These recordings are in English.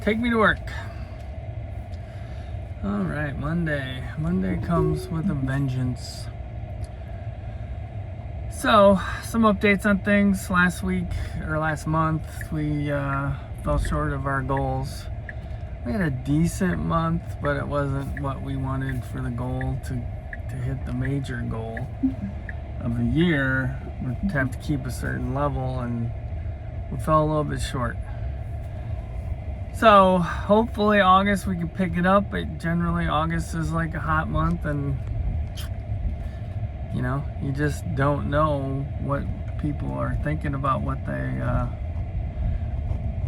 Take me to work. All right, Monday. Monday comes with a vengeance. So, some updates on things. Last week, or last month, we fell short of our goals. We had a decent month, but it wasn't what we wanted for the goal to hit the major goal of the year. We have to keep a certain level, and we fell a little bit short. So hopefully August we can pick it up, but generally August is like a hot month, and you know, you just don't know what people are thinking about, what they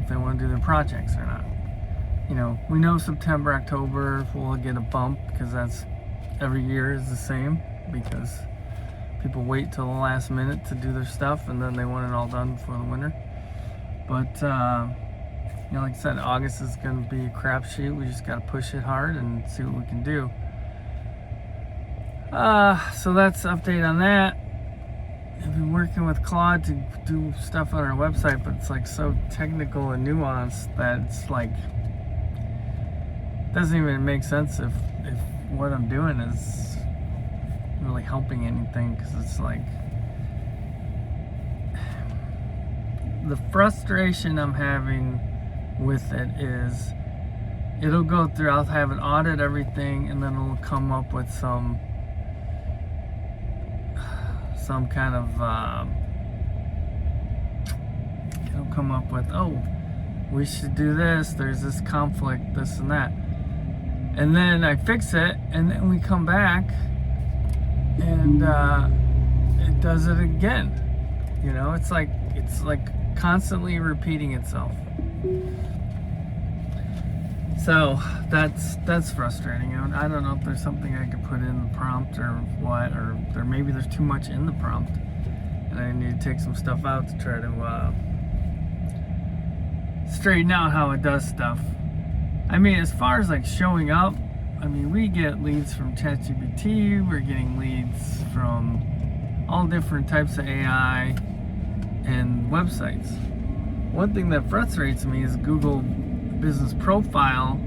if they want to do their projects or not. You know, we know September, October we'll get a bump, because that's every year is the same, because people wait till the last minute to do their stuff, and then they want it all done before the winter. But you know, like I said, August is going to be a crapshoot. We just got to push it hard and see what we can do. So that's the update on that. I've been working with Claude to do stuff on our website, but it's like so technical and nuanced that it's like doesn't even make sense if what I'm doing is really helping anything, because it's like the frustration I'm having with it is it'll go through, I'll have it audit everything, and then it'll come up with some kind of it'll come up with, oh, we should do this, there's this conflict, this and that, and then I fix it, and then we come back and it does it again. You know, it's like constantly repeating itself. So that's frustrating. I don't know if there's something I could put in the prompt or what, or maybe there's too much in the prompt, and I need to take some stuff out to try to straighten out how it does stuff. I mean, as far as like showing up, I mean, we get leads from ChatGPT, we're getting leads from all different types of AI and websites. One thing that frustrates me is Google Business Profile.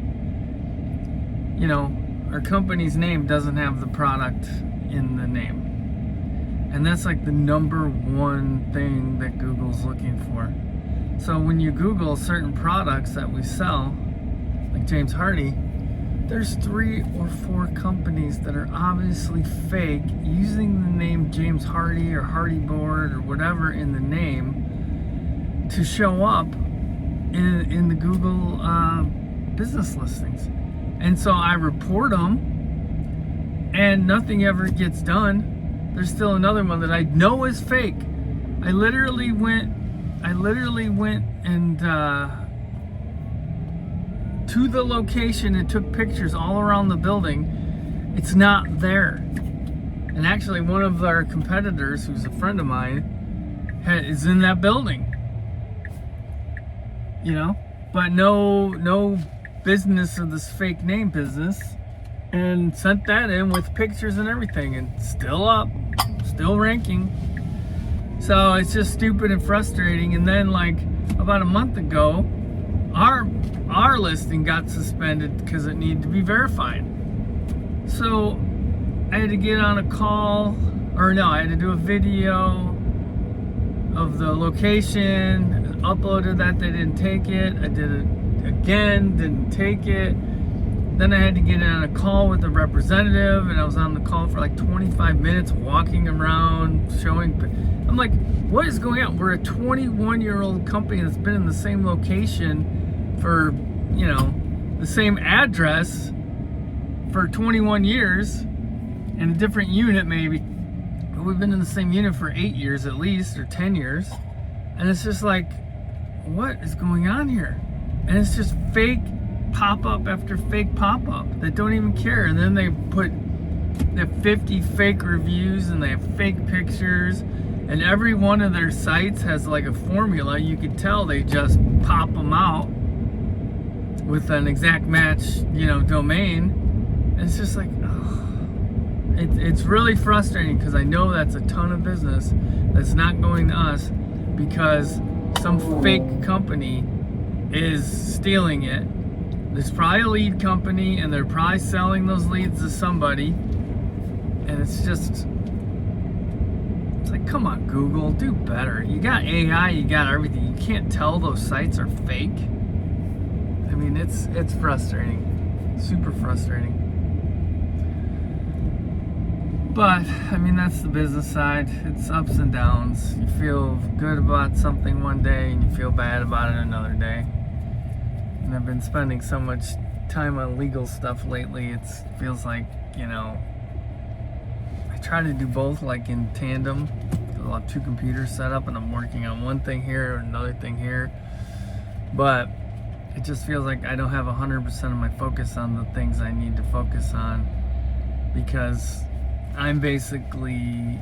You know, our company's name doesn't have the product in the name, and that's like the number one thing that Google's looking for. So when you Google certain products that we sell, like James Hardy, there's 3 or 4 companies that are obviously fake, using the name James Hardy or Hardy Board or whatever in the name to show up in the Google business listings. And so I report them, and nothing ever gets done. There's still another one that I know is fake. I literally went and to the location and took pictures all around the building. It's not there. And actually one of our competitors, who's a friend of mine, is in that building. You know, but no business of this fake name business, and sent that in with pictures and everything, and still up, still ranking. So it's just stupid and frustrating. And then like about a month ago, our listing got suspended because it needed to be verified. So I had to get on a call, or no, I had to do a video of the location, uploaded that, they didn't take it. I did it again, didn't take it. Then I had to get on a call with a representative, and I was on the call for like 25 minutes, walking around, showing. I'm like, what is going on? We're a 21-year-old company that's been in the same location for, you know, the same address for 21 years, in a different unit maybe, but we've been in the same unit for 8 years at least, or 10 years. And it's just like, what is going on here? And it's just fake pop-up after fake pop-up that don't even care. And then they have 50 fake reviews, and they have fake pictures, and every one of their sites has like a formula. You could tell they just pop them out with an exact match, you know, domain. And it's just like, oh, it's really frustrating, because I know that's a ton of business that's not going to us, because some fake company is stealing it there's probably a lead company, and they're probably selling those leads to somebody. And it's like, come on, Google, do better. You got AI, you got everything. You can't tell those sites are fake. I mean, it's frustrating, super frustrating. But I mean, that's the business side. It's ups and downs. You feel good about something one day, and you feel bad about it another day. And I've been spending so much time on legal stuff lately. It feels like, I try to do both, like in tandem. I'll have two computers set up, and I'm working on one thing here and another thing here. But it just feels like I don't have 100% of my focus on the things I need to focus on, because I'm basically,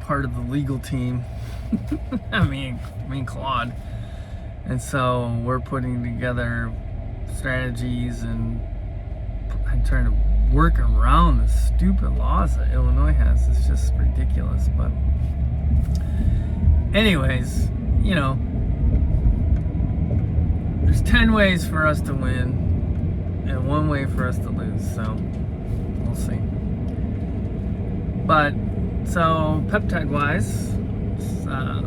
part of the legal team. I mean Claude. And so we're putting together strategies, and I'm trying to work around the stupid laws that Illinois has. It's just ridiculous. But anyways, there's 10 ways for us to win and 1 way for us to lose. So we'll see. But so peptide wise, I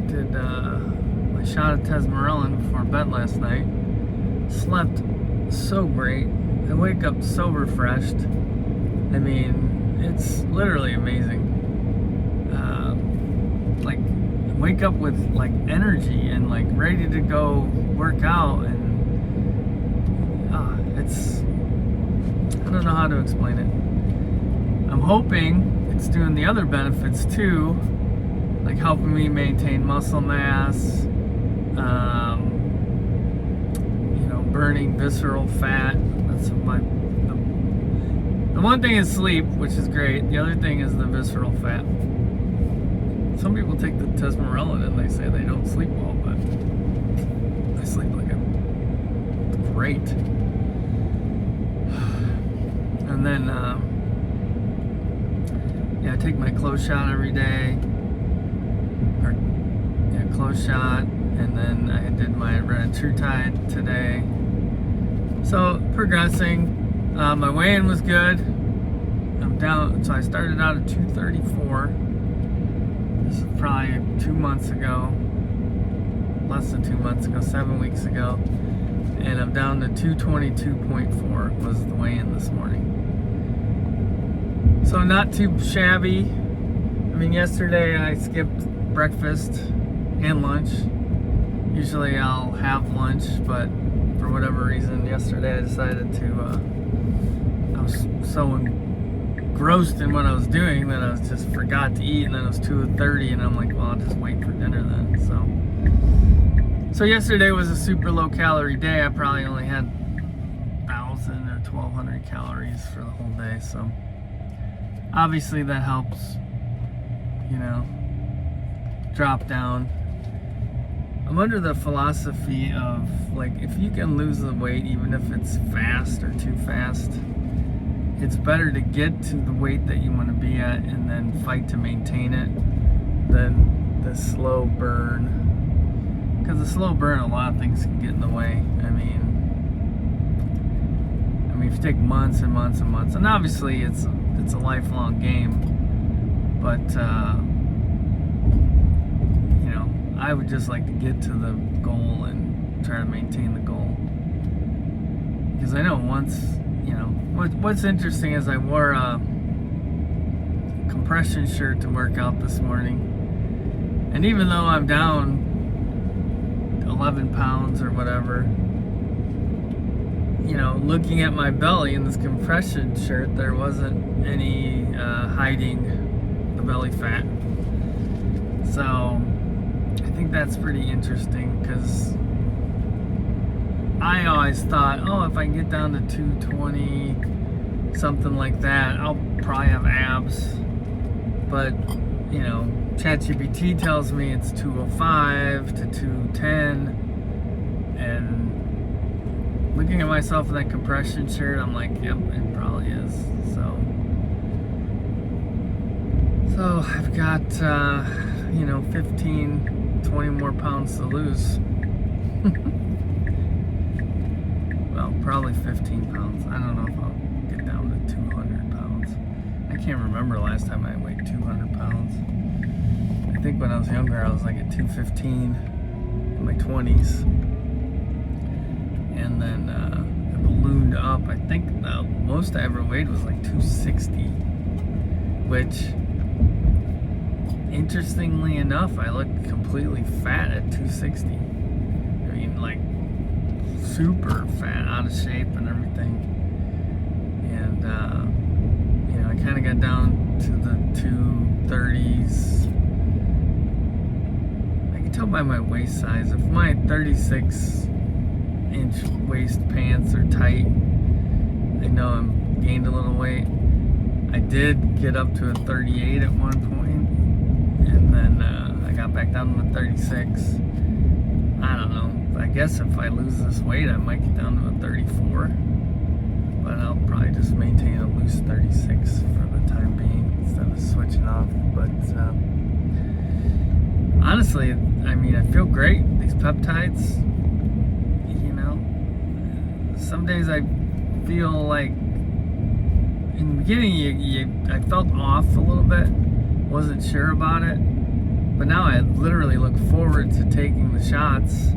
did my shot of tesmorelin before bed last night. Slept so great. I wake up so refreshed. I mean, it's literally amazing. Like, wake up with like energy and like ready to go work out, and I don't know how to explain it. I'm hoping it's doing the other benefits too, like helping me maintain muscle mass, burning visceral fat. That's the one thing is sleep, which is great. The other thing is the visceral fat. Some people take the tesmorelin and they say they don't sleep well, but I sleep like it's great. And then, I take my close shot every day. Close shot, and then I did my retatrutide today. So progressing. My weigh-in was good. I'm down. So I started out at 234. This is probably 2 months ago, less than 2 months ago, 7 weeks ago, and I'm down to 222.4 was the weigh-in this morning. So not too shabby. I mean, yesterday I skipped breakfast and lunch. Usually I'll have lunch, but for whatever reason yesterday I decided to, I was so engrossed in what I was doing that I just forgot to eat, and then it was 2:30, and I'm like, well, I'll just wait for dinner then. So yesterday was a super low calorie day. I probably only had 1,000 or 1,200 calories for the whole day, so obviously that helps, drop down. I'm under the philosophy of, like, if you can lose the weight, even if it's fast or too fast, it's better to get to the weight that you want to be at and then fight to maintain it than the slow burn. Because the slow burn, a lot of things can get in the way. I mean, if you take months and months and months, and obviously it's a lifelong game, but I would just like to get to the goal and try to maintain the goal. Because I know once, what's interesting is I wore a compression shirt to work out this morning, and even though I'm down 11 pounds or whatever, looking at my belly in this compression shirt, there wasn't any hiding the belly fat. So I think that's pretty interesting, because I always thought, if I can get down to 220, something like that, I'll probably have abs. But, ChatGPT tells me it's 205 to 210, and looking at myself in that compression shirt, I'm like, yep, it probably is. So I've got 15, 20 more pounds to lose. Well, probably 15 pounds. I don't know if I'll get down to 200 pounds. I can't remember last time I weighed 200 pounds. I think when I was younger, I was like at 215 in my 20s. And then it ballooned up. I think the most I ever weighed was like 260, which, interestingly enough, I looked completely fat at 260. I mean, like, super fat, out of shape and everything. And, I kind of got down to the 230s. I can tell by my waist size. If my 36-inch waist pants are tight, I know I'm gained a little weight. I did get up to a 38 at one point, and then I got back down to a 36. I don't know. I guess if I lose this weight, I might get down to a 34, but I'll probably just maintain a loose 36 for the time being instead of switching off. But honestly, I mean, I feel great. These peptides, some days I feel like, in the beginning, I felt off a little bit, wasn't sure about it, but now I literally look forward to taking the shots,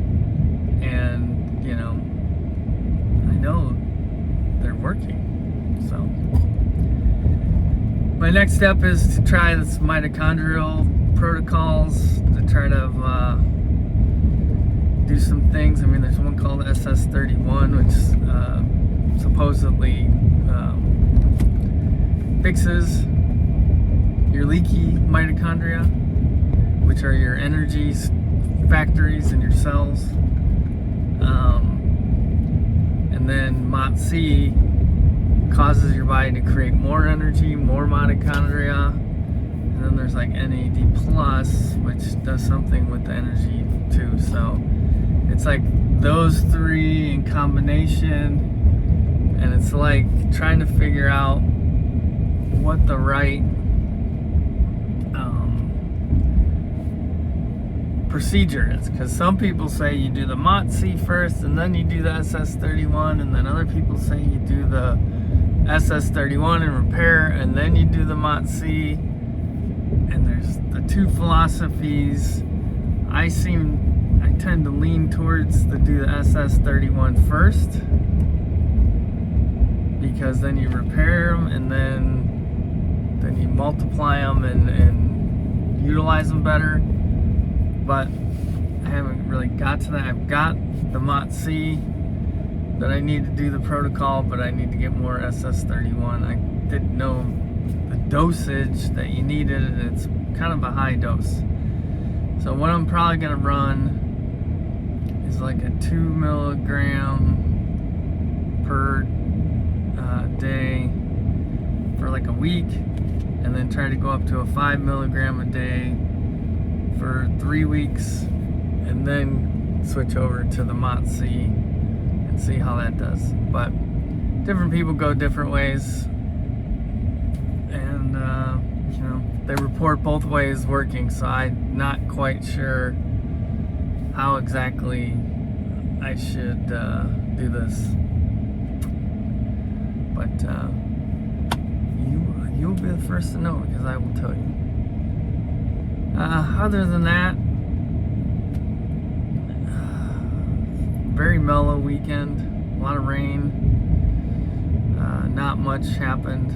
and I know they're working. So my next step is to try this mitochondrial protocols to try to do some things. I mean, there's one called SS31, which supposedly fixes your leaky mitochondria, which are your energy factories in your cells. And then MOTS-C causes your body to create more energy, more mitochondria. And then there's like NAD+, which does something with the energy too. So it's like those three in combination, and it's like trying to figure out what the right procedure is, because some people say you do the MOTS-C first and then you do the SS31, and then other people say you do the SS31 and repair and then you do the MOTS-C, and there's the two philosophies. I tend to lean towards do the SS31 first, because then you repair them and then you multiply them and utilize them better. But I haven't really got to that. I've got the MOTS-C that I need to do the protocol, but I need to get more SS31. I didn't know the dosage that you needed, and it's kind of a high dose. So what I'm probably going to run is like a 2 milligram per day for like a week, and then try to go up to a 5 milligram a day for 3 weeks, and then switch over to the MOTS-C and see how that does. But different people go different ways, and they report both ways working, so I'm not quite sure how exactly I should do this. But you'll be the first to know, because I will tell you. Other than that, very mellow weekend, a lot of rain, not much happened.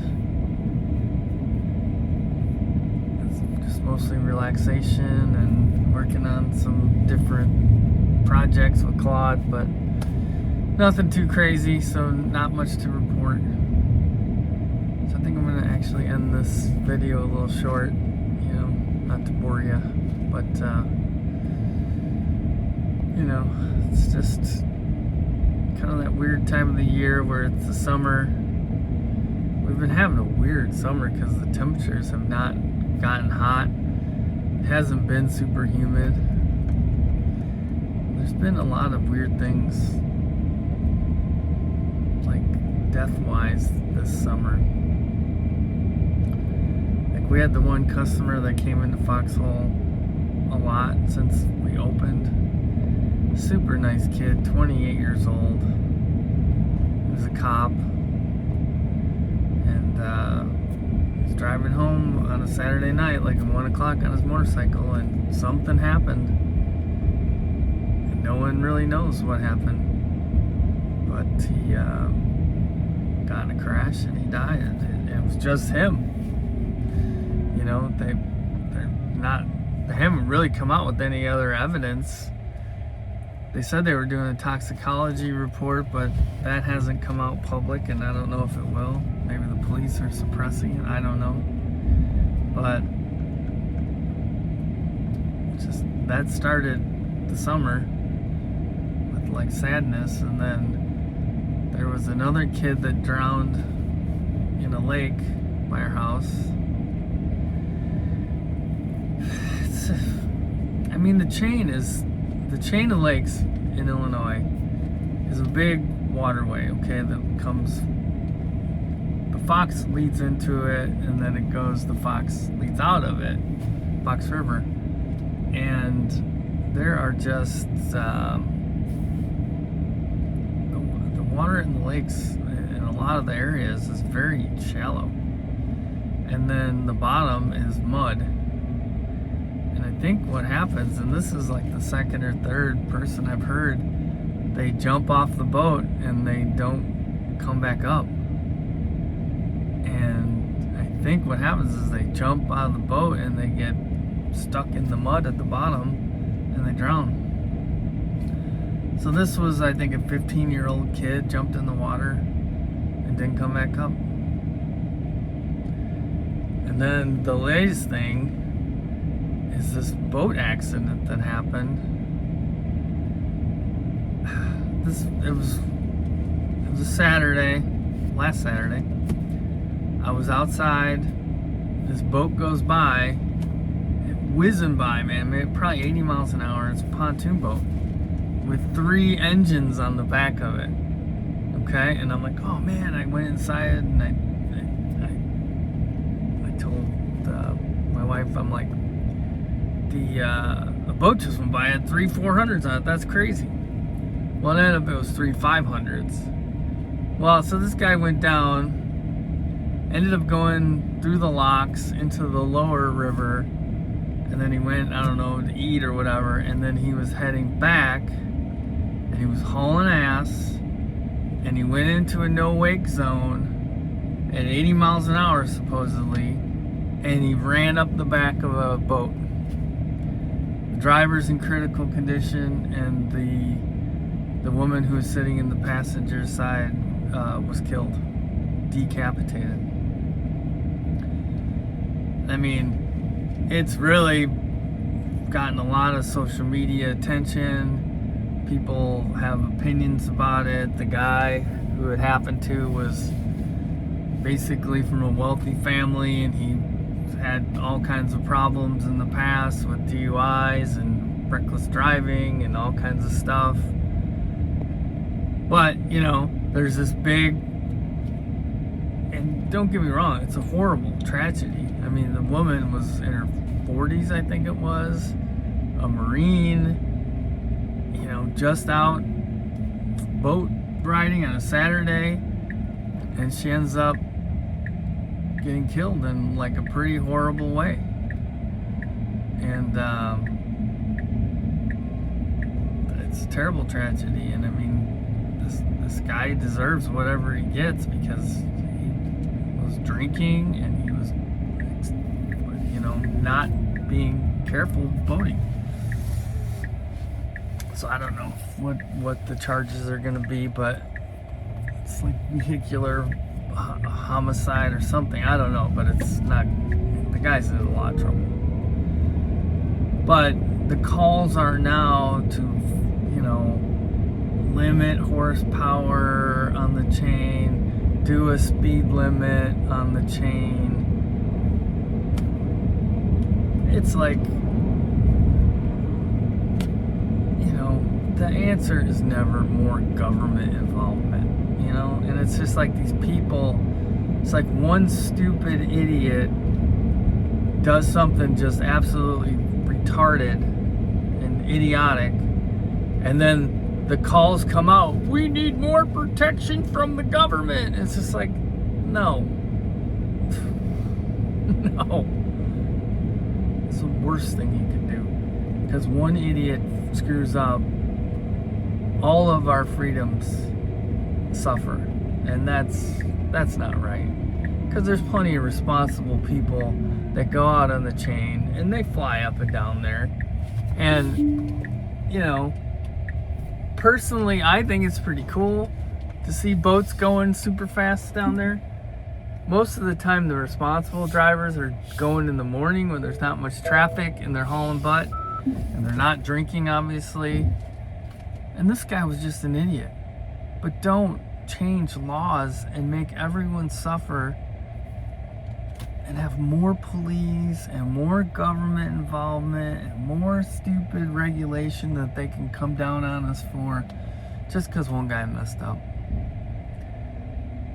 It's just mostly relaxation and working on some different projects with Claude, but nothing too crazy, so not much to report. So I think I'm going to actually end this video a little short, not to bore you, but it's just kind of that weird time of the year where it's the summer. We've been having a weird summer because the temperatures have not gotten hot. It hasn't been super humid. There's been a lot of weird things, like death-wise, this summer. We had the one customer that came into Foxhole a lot since we opened. Super nice kid, 28 years old. He was a cop. And he's driving home on a Saturday night, like at 1 o'clock on his motorcycle, and something happened. And no one really knows what happened. But he got in a crash and he died. And it was just him. You know, they haven't really come out with any other evidence. They said they were doing a toxicology report, but that hasn't come out public, and I don't know if it will. Maybe the police are suppressing it. I don't know. But just that started the summer with like sadness, and then there was another kid that drowned in a lake by our house. The chain of lakes in Illinois is a big waterway, okay, that comes, the Fox leads into it, and then the Fox leads out of it, Fox River, and there are just, the water in the lakes in a lot of the areas is very shallow, and then the bottom is mud. And I think what happens, and this is like the second or third person I've heard, they jump off the boat and they don't come back up. And I think what happens is they jump out of the boat and they get stuck in the mud at the bottom and they drown. So this was, I think, a 15-year-old kid jumped in the water and didn't come back up. And then the latest thing is this boat accident that happened. It was a Saturday, last Saturday. I was outside. This boat goes by, whizzing by, man, probably 80 miles an hour. It's a pontoon boat with 3 engines on the back of it. Okay, and I'm like, oh man! I went inside and I told my wife, I'm like, the boat just went by, had 3 400s on it. That's crazy. Well, it ended up it was 3 500s. Well, so this guy went down, ended up going through the locks into the lower river, and then he went, I don't know, to eat or whatever, and then he was heading back, and he was hauling ass, and he went into a no-wake zone at 80 miles an hour, supposedly, and he ran up the back of a boat. The driver's in critical condition, and the woman who was sitting in the passenger side was killed, decapitated. I mean, it's really gotten a lot of social media attention. People have opinions about it. The guy who it happened to was basically from a wealthy family, and he had all kinds of problems in the past with DUIs and reckless driving and all kinds of stuff. But, you know, there's this big, and don't get me wrong, it's a horrible tragedy. I mean, the woman was in her 40s, I think it was, a Marine, you know, just out boat riding on a Saturday, and she ends up getting killed in like a pretty horrible way. And it's a terrible tragedy, and I mean, this guy deserves whatever he gets because he was drinking and he was, you know, not being careful boating. So I don't know what the charges are going to be, but it's like vehicular homicide or something. I don't know, but it's not. The guy's in a lot of trouble. But the calls are now to, you know, limit horsepower on the chain, do a speed limit on the chain. It's like, you know, the answer is never more government involvement, you know? And it's just like these people, it's like one stupid idiot does something just absolutely retarded and idiotic, And then the calls come out, we need more protection from the government. It's just like, no. No. It's the worst thing you can do. Because one idiot screws up, all of our freedoms suffer. And that's not right. Because there's plenty of responsible people that go out on the chain and they fly up and down there. And, you know, personally, I think it's pretty cool to see boats going super fast down there. Most of the time, the responsible drivers are going in the morning when there's not much traffic and they're hauling butt and they're not drinking, obviously. And this guy was just an idiot. But don't change laws and make everyone suffer and have more police and more government involvement and more stupid regulation that they can come down on us for just because one guy messed up.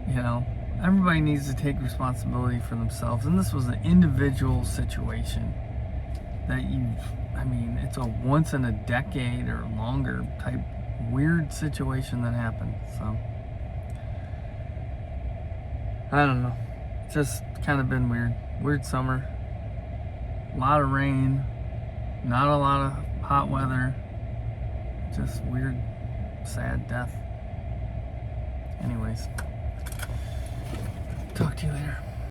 You know, everybody needs to take responsibility for themselves. And this was an individual situation that it's a once in a decade or longer type weird situation that happened. So, I don't know. Just kind of been weird summer, a lot of rain, not a lot of hot weather, just weird, sad death. Anyways, talk to you later.